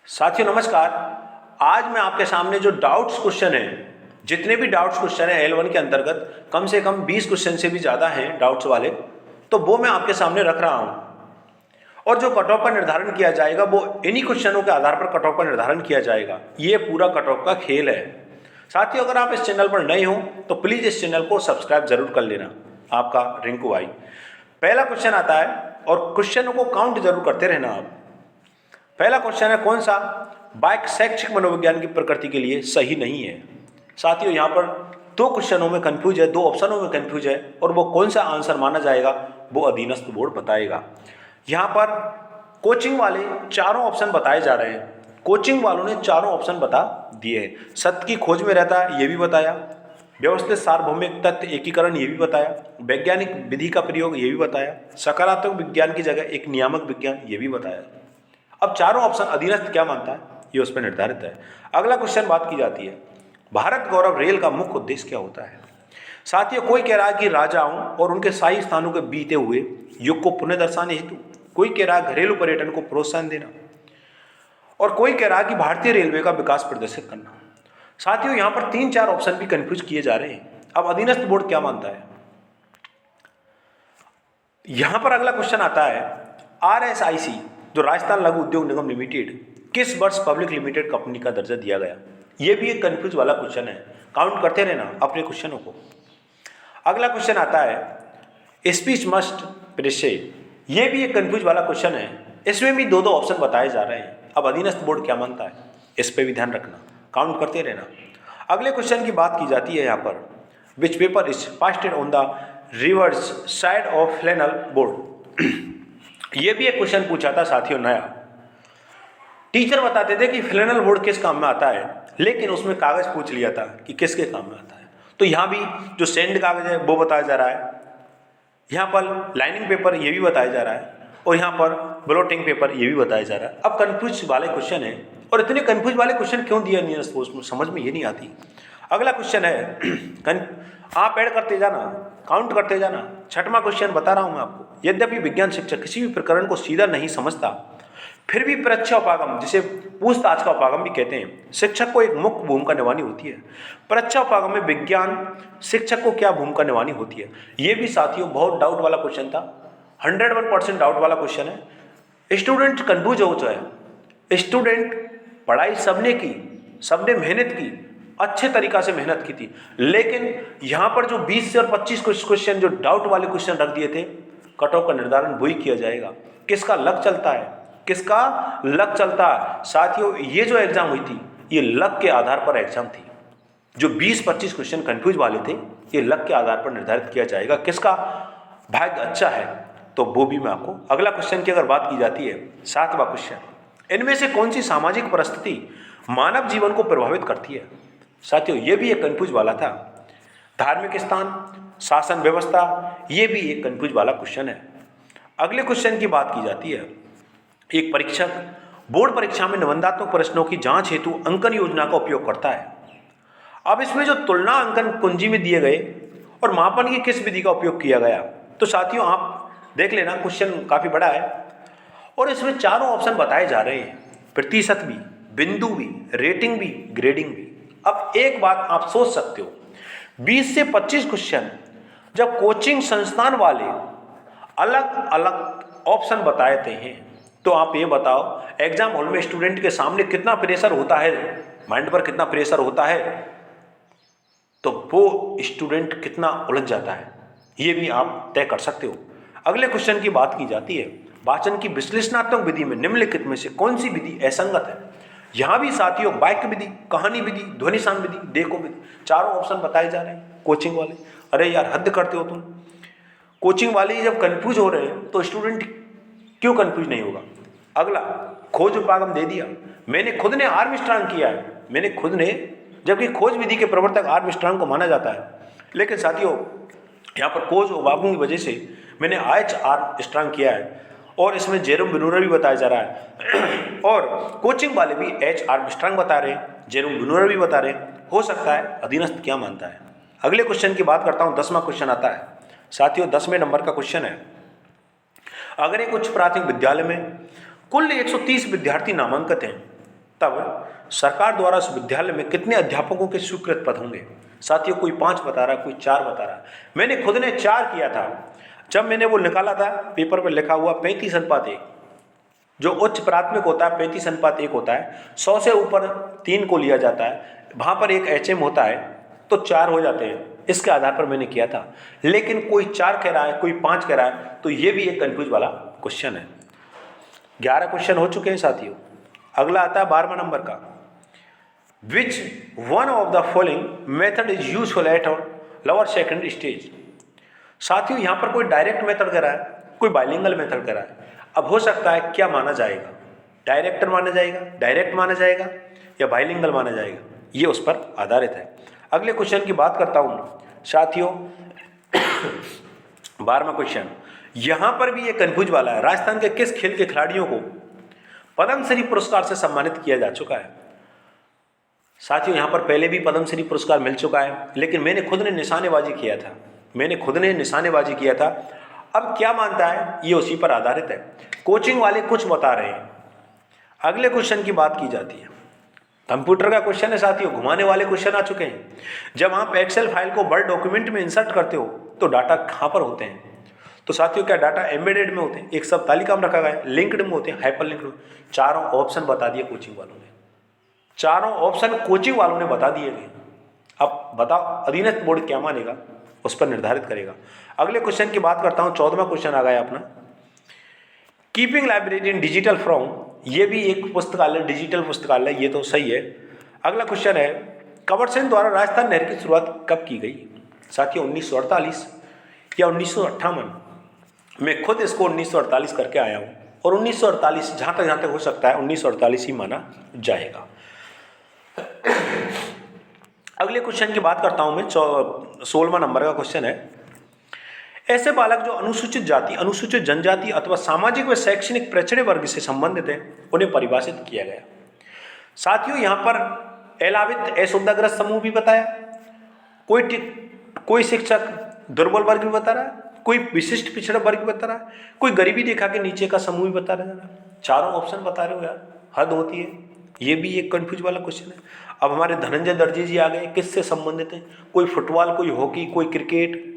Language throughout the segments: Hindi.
साथियों नमस्कार। आज मैं आपके सामने जो डाउट्स क्वेश्चन है, जितने भी डाउट्स क्वेश्चन है L1 के अंतर्गत कम से कम 20 क्वेश्चन से भी ज़्यादा हैं डाउट्स वाले, तो वो मैं आपके सामने रख रहा हूँ। और जो कट ऑफ का निर्धारण किया जाएगा वो इन्हीं क्वेश्चनों के आधार पर कट ऑफ का निर्धारण किया जाएगा। ये पूरा कट ऑफ का खेल है। साथियों अगर आप इस चैनल पर नए हो तो प्लीज़ इस चैनल को सब्सक्राइब जरूर कर लेना। आपका रिंकू भाई। पहला क्वेश्चन आता है और क्वेश्चनों को काउंट जरूर करते रहना आप। पहला क्वेश्चन है, कौन सा बाइक शैक्षिक मनोविज्ञान की प्रकृति के लिए सही नहीं है। साथियों यहाँ पर दो क्वेश्चनों में कंफ्यूज है, दो ऑप्शनों में कंफ्यूज है और वो कौन सा आंसर माना जाएगा वो अधीनस्थ बोर्ड बताएगा। यहाँ पर कोचिंग वाले चारों ऑप्शन बताए जा रहे हैं। कोचिंग वालों ने चारों ऑप्शन बता दिए हैं। सत्य की खोज में रहता है ये भी बताया, व्यवस्थित सार्वभौमिक तथ्य एकीकरण ये भी बताया, वैज्ञानिक विधि का प्रयोग ये भी बताया, सकारात्मक विज्ञान की जगह एक नियामक विज्ञान ये भी बताया। अब चारों ऑप्शन अधीनस्थ क्या मानता है ये उस पर निर्धारित है। अगला क्वेश्चन बात की जाती है, भारत गौरव रेल का मुख्य उद्देश्य क्या होता है। साथियों कोई कह रहा है कि राजाओं और उनके शाही स्थानों के बीते हुए युग को पुनः दर्शाने हेतु, कोई कह रहा है घरेलू पर्यटन को प्रोत्साहन देना, और कोई कह रहा है कि भारतीय रेलवे का विकास प्रदर्शित करना। साथियों यहाँ पर 3-4 ऑप्शन भी कंफ्यूज किए जा रहे हैं। अब अधीनस्थ बोर्ड क्या मानता है। यहां पर अगला क्वेश्चन आता है, RSIC जो राजस्थान लघु उद्योग निगम लिमिटेड किस वर्ष पब्लिक लिमिटेड कंपनी का दर्जा दिया गया। यह भी एक कंफ्यूज वाला क्वेश्चन है, काउंट करते रहना अपने क्वेश्चनों को। अगला क्वेश्चन आता है, स्पीच मस्ट प्रेशे, यह भी एक कंफ्यूज वाला क्वेश्चन है। इसमें भी दो ऑप्शन बताए जा रहे हैं। अब अधीनस्थ बोर्ड क्या मानता है इस पर भी ध्यान रखना, काउंट करते रहना। अगले क्वेश्चन की बात की जाती है यहाँ पर, which paper is pasted on the reverse side of flannel board. यह भी एक क्वेश्चन पूछा था साथियों नया। टीचर बताते थे कि फ्लैनल बोर्ड किस काम में आता है, लेकिन उसमें कागज पूछ लिया था कि किसके काम में आता है। तो यहाँ भी जो सैंड कागज है वो बताया जा रहा है, यहाँ पर लाइनिंग पेपर ये भी बताया जा रहा है, और यहाँ पर ब्लोटिंग पेपर ये भी बताया जा रहा है। अब कंफ्यूज वाले क्वेश्चन है, और इतने कंफ्यूज वाले क्वेश्चन क्यों दिया नियरेस्ट पोस्ट में समझ में ये नहीं आती। अगला क्वेश्चन है, आप ऐड करते जाना, काउंट करते जाना। छठवां क्वेश्चन बता रहा हूं मैं आपको, यद्यपि विज्ञान शिक्षक किसी भी प्रकरण को सीधा नहीं समझता, फिर भी परीक्षा उपागम, जिसे पूछताछ का उपागम भी कहते हैं, शिक्षक को एक मुख्य भूमिका निभानी होती है। परीक्षा उपागम में विज्ञान शिक्षक को क्या भूमिका निभानी होती है। यह भी साथियों बहुत डाउट वाला क्वेश्चन था, 101% डाउट वाला क्वेश्चन है। स्टूडेंट कंफ्यूज हो जाए। स्टूडेंट पढ़ाई सबने की, सबने मेहनत की, अच्छे तरीका से मेहनत की थी, लेकिन यहां पर जो 20 से और 25 क्वेश्चन जो डाउट वाले क्वेश्चन रख दिए थे, कट ऑफ का निर्धारण वही किया जाएगा। किसका लक चलता है, किसका लक चलता है। साथियों ये जो एग्जाम हुई थी ये लक के आधार पर एग्जाम थी। जो 20-25 क्वेश्चन कंफ्यूज वाले थे ये लक के आधार पर निर्धारित किया जाएगा, किसका भाग्य अच्छा है तो वो भी मैं आपको। अगला क्वेश्चन की अगर बात की जाती है, 7वां क्वेश्चन, इनमें से कौन सी सामाजिक परिस्थिति मानव जीवन को प्रभावित करती है। साथियों ये भी एक कंफ्यूज वाला था। धार्मिक स्थान, शासन व्यवस्था, ये भी एक कंफ्यूज वाला क्वेश्चन है। अगले क्वेश्चन की बात की जाती है, एक परीक्षक बोर्ड परीक्षा में निबंधात्मक प्रश्नों की जांच हेतु अंकन योजना का उपयोग करता है। अब इसमें जो तुलना अंकन कुंजी में दिए गए और मापन की किस विधि का उपयोग किया गया, तो साथियों आप देख लेना, क्वेश्चन काफी बड़ा है और इसमें चारों ऑप्शन बताए जा रहे हैं, प्रतिशत भी, बिंदु भी, रेटिंग भी, ग्रेडिंग भी। अब एक बात आप सोच सकते हो, 20 से 25 क्वेश्चन जब कोचिंग संस्थान वाले अलग अलग ऑप्शन बताते हैं, तो आप ये बताओ एग्जाम हॉल में स्टूडेंट के सामने कितना प्रेशर होता है, माइंड पर कितना प्रेशर होता है, तो वो स्टूडेंट कितना उलझ जाता है, ये भी आप तय कर सकते हो। अगले क्वेश्चन की बात की जाती है, वाचन की विश्लेषणात्मक विधि में निम्नलिखित में से कौन सी विधि असंगत है। यहां भी साथियों वाक्य विधि, कहानी विधि, ध्वनिशान विधि, देखो विधि, चारों ऑप्शन बताए जा रहे हैं। कोचिंग वाले अरे यार हद करते हो तुम, कोचिंग वाले ही जब कंफ्यूज हो रहे हैं तो स्टूडेंट क्यों कंफ्यूज नहीं होगा। अगला खोज उपागम दे दिया, मैंने खुद ने आर्मस्ट्रांग किया है, मैंने खुद ने, जबकि खोज विधि के प्रवर्तक आर्मस्ट्रांग को माना जाता है, लेकिन साथियों यहाँ पर खोज उपागम की वजह से मैंने आर्मस्ट्रांग किया है, और इसमें जेरोम बिनूरा भी बताया जा रहा है और कोचिंग वाले भी आर्मस्ट्रांग बता रहे हैं, जेरोम बिनूरा भी बता रहे हैं। हो सकता है अधीनस्थ क्या मानता है। अगले क्वेश्चन की बात करता हूं, 10वां क्वेश्चन आता है साथियों, 10वें नंबर का क्वेश्चन है, अगर एक उच्च प्राथमिक विद्यालय में कुल 130 विद्यार्थी नामांकित हैं तब सरकार द्वारा उस विद्यालय में कितने अध्यापकों के स्वीकृत पद होंगे? साथियों, कोई 5 बता रहा है, कोई 4 बता रहा है। मैंने खुद ने 4 किया था। जब मैंने वो निकाला था, पेपर पर लिखा हुआ 35:1, जो उच्च प्राथमिक होता है 35:1 होता है। 100 से ऊपर 3 को लिया जाता है, वहाँ पर एक HM होता है, तो 4 हो जाते हैं। इसके आधार पर मैंने किया था। लेकिन कोई 4 कह रहा है, कोई 5 कह रहा है, तो ये भी एक कंफ्यूज वाला क्वेश्चन है। 11 क्वेश्चन हो चुके हैं साथियों। अगला आता है 12वां नंबर का। Which one of the following method is useful at lower secondary stage? साथियों, यहां पर कोई डायरेक्ट मेथड कह रहा है, कोई बाइलिंगुअल मेथड कह रहा है। अब हो सकता है क्या माना जाएगा, डायरेक्टर माना जाएगा, डायरेक्ट माना जाएगा, या बाइलिंगुअल माना जाएगा, ये उस पर आधारित है। अगले क्वेश्चन की बात करता हूं साथियों। 12वां क्वेश्चन, यहां पर भी ये कंफ्यूज वाला है। राजस्थान के किस खेल के खिलाड़ियों को पद्मश्री पुरस्कार से सम्मानित किया जा चुका है? साथियों, यहां पर पहले भी पद्मश्री पुरस्कार मिल चुका है, लेकिन मैंने खुद ने निशानेबाजी किया था। अब क्या मानता है, ये उसी पर आधारित है। कोचिंग वाले कुछ बता रहे हैं। अगले क्वेश्चन की बात की जाती है। कंप्यूटर का क्वेश्चन है साथियों, घुमाने वाले क्वेश्चन आ चुके हैं। जब आप एक्सेल फाइल को वर्ड डॉक्यूमेंट में इंसर्ट करते हो तो डाटा कहां पर होते हैं? तो साथियों, क्या डाटा एम्बेडेड में होते हैं, एक सब तालिका में रखा गया है, लिंक्ड में होते हैं, हाइपर लिंक्ड में? चारों ऑप्शन बता दिए कोचिंग वालों ने, चारों ऑप्शन कोचिंग वालों ने बता दिए गए। अब बताओ अधीनस्थ बोर्ड क्या मानेगा, उस पर निर्धारित करेगा। अगले क्वेश्चन की बात करता हूं। 14वां क्वेश्चन आ गया अपना। Keeping library in digital form, ये भी एक पुस्तकालय, डिजिटल पुस्तकालय, ये तो सही है। अगला क्वेश्चन है, कंवर सिंह द्वारा राजस्थान नहर की शुरुआत कब की गई? साथियों, 1948 या 1958? मैं खुद इसको 1948 करके आया हूं, और 1948 जहां तक हो सकता है 1948 ही माना जाएगा। अगले क्वेश्चन की बात करता हूं मैं। 16वां नंबर का क्वेश्चन है, ऐसे बालक जो अनुसूचित जाति, अनुसूचित जनजाति अथवा सामाजिक व शैक्षणिक पिछड़े वर्ग से संबंधित है, उन्हें परिभाषित किया गया। साथियों, यहां पर अलावित असुविधाग्रस्त समूह भी बताया, कोई शिक्षक दुर्बल वर्ग भी बता रहा है, कोई विशिष्ट पिछड़ा वर्ग भी बता रहा है, कोई गरीबी रेखा के नीचे का समूह भी बता रहा है। चारों ऑप्शन बता रहे हो यार, हद होती है। ये भी एक कंफ्यूज वाला क्वेश्चन है। अब हमारे धनंजय दर्जी जी आ गए, किससे संबंधित है? कोई फुटबॉल, कोई हॉकी, कोई क्रिकेट,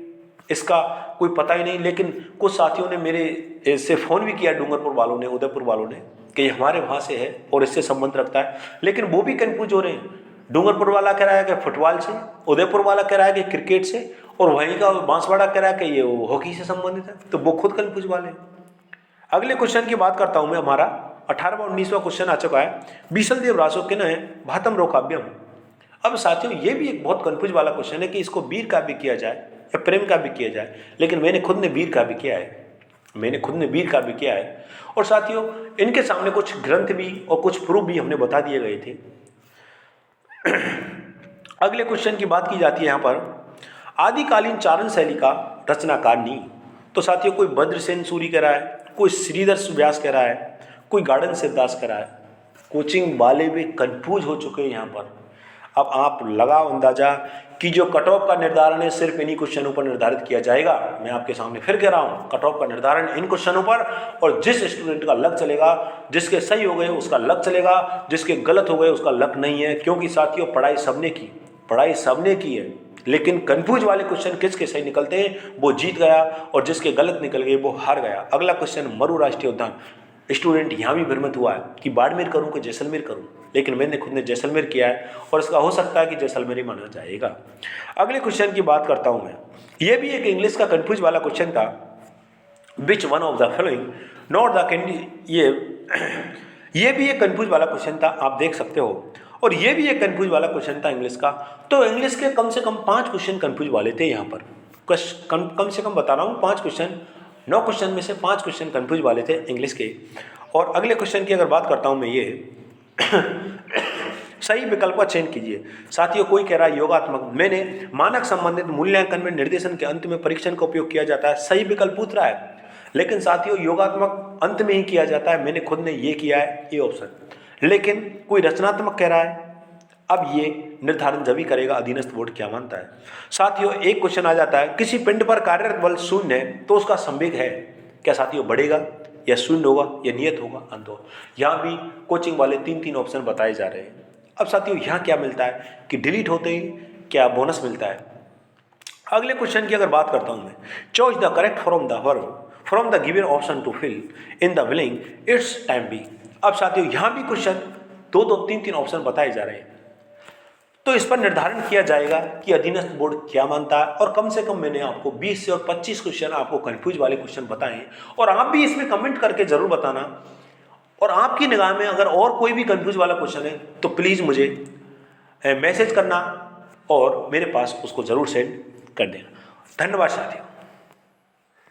इसका कोई पता ही नहीं। लेकिन कुछ साथियों ने मेरे से फोन भी किया, डूंगरपुर वालों ने, उदयपुर वालों ने, कि हमारे वहां से है और इससे संबंध रखता है। लेकिन वो भी कंफ्यूज हो रहे हैं। डूंगरपुर वाला कह रहा है कि फुटबॉल से, उदयपुर वाला कह रहा है कि क्रिकेट से, और वहीं का बांसवाड़ा कह रहा है कि ये हॉकी से संबंधित है। तो वो खुद कंफ्यूज वाले। अगले क्वेश्चन की बात करता हूं मैं। हमारा 18वां 19वां क्वेश्चन आ चुका है। बीसल देव रासो के न भातम रो काव्यम। अब साथियों, ये भी एक बहुत कंफ्यूज वाला क्वेश्चन है कि इसको वीर काव्य किया जाए या प्रेम काव्य किया जाए। लेकिन मैंने खुद ने वीर काव्य किया है। और साथियों, इनके सामने कुछ ग्रंथ भी और कुछ प्रूफ भी हमने बता दिए गए थे। अगले क्वेश्चन की बात की जाती है यहाँ पर, आदिकालीन चारण शैली का रचनाकार नी। तो साथियों, कोई भद्रसेन सूरी कह रहा है, कोई श्रीधर व्यास कह रहा है, कोई गार्डन सिद्धास कह रहा है। कोचिंग वाले भी कंफ्यूज हो चुके हैं यहाँ पर। अब आप लगाओ अंदाजा कि जो कट ऑफ का निर्धारण है सिर्फ इन्हीं क्वेश्चनों पर निर्धारित किया जाएगा। मैं आपके सामने फिर कह रहा हूँ, कट ऑफ का निर्धारण इन क्वेश्चनों पर, और जिस स्टूडेंट का लक चलेगा, जिसके सही हो गए उसका लक चलेगा, जिसके गलत हो गए उसका लक नहीं है। क्योंकि साथियों, पढ़ाई सबने की है, लेकिन कंफ्यूज वाले क्वेश्चन किसके सही निकलते हैं वो जीत गया, और जिसके गलत निकल गए वो हार गया। अगला क्वेश्चन, मरु राष्ट्रीय उद्यान। स्टूडेंट यहाँ भी भ्रमित हुआ है कि बाड़मेर करूँ कि जैसलमेर करूँ, लेकिन मैंने खुद ने जैसलमेर किया है, और इसका हो सकता है कि जैसलमेर ही माना जाएगा। अगले क्वेश्चन की बात करता हूँ मैं। ये भी एक इंग्लिश का कंफ्यूज वाला क्वेश्चन था। Which one of the following not the candy, ये भी एक कंफ्यूज वाला क्वेश्चन था, आप देख सकते हो। और ये भी एक कंफ्यूज वाला क्वेश्चन था इंग्लिश का। तो इंग्लिश के कम से कम 5 क्वेश्चन कंफ्यूज वाले थे यहाँ पर। कम से कम बता रहा हूँ 5 क्वेश्चन, 9 क्वेश्चन में से 5 क्वेश्चन कंफ्यूज वाले थे इंग्लिश के। और अगले क्वेश्चन की अगर बात करता हूँ मैं, ये सही विकल्प का चयन कीजिए। साथियों, कोई कह रहा है योगात्मक। मैंने मानक संबंधित मूल्यांकन में निर्देशन के अंत में परीक्षण का उपयोग किया जाता है, सही विकल्प पूछ रहा है। लेकिन साथियों, योगात्मक अंत में ही किया जाता है, मैंने खुद ने ये किया है, ये ऑप्शन। लेकिन कोई रचनात्मक कह रहा है। अब ये निर्धारण जब ही करेगा अधीनस्थ बोर्ड क्या मानता है। साथियों, एक क्वेश्चन आ जाता है, किसी पिंड पर कार्यरत बल शून्य है तो उसका संवेग है क्या? साथियों, बढ़ेगा या शून्य होगा या नियत होगा अंत होगा। यहाँ भी कोचिंग वाले 3 ऑप्शन बताए जा रहे हैं। अब साथियों यहाँ क्या मिलता है कि डिलीट होते ही क्या बोनस मिलता है। अगले क्वेश्चन की अगर बात करता हूँ मैं, choice the correct from the verb from the given option to fill in the billing it's time be. अब साथियों यहाँ भी क्वेश्चन 2-3 ऑप्शन बताए जा रहे हैं, तो इस पर निर्धारण किया जाएगा कि अधीनस्थ बोर्ड क्या मानता है। और कम से कम मैंने आपको 20 से और 25 क्वेश्चन आपको कंफ्यूज वाले क्वेश्चन बताए, और आप भी इसमें कमेंट करके जरूर बताना। और आपकी निगाह में अगर और कोई भी कंफ्यूज वाला क्वेश्चन है तो प्लीज़ मुझे मैसेज करना और मेरे पास उसको ज़रूर सेंड कर देना। धन्यवाद साथियों।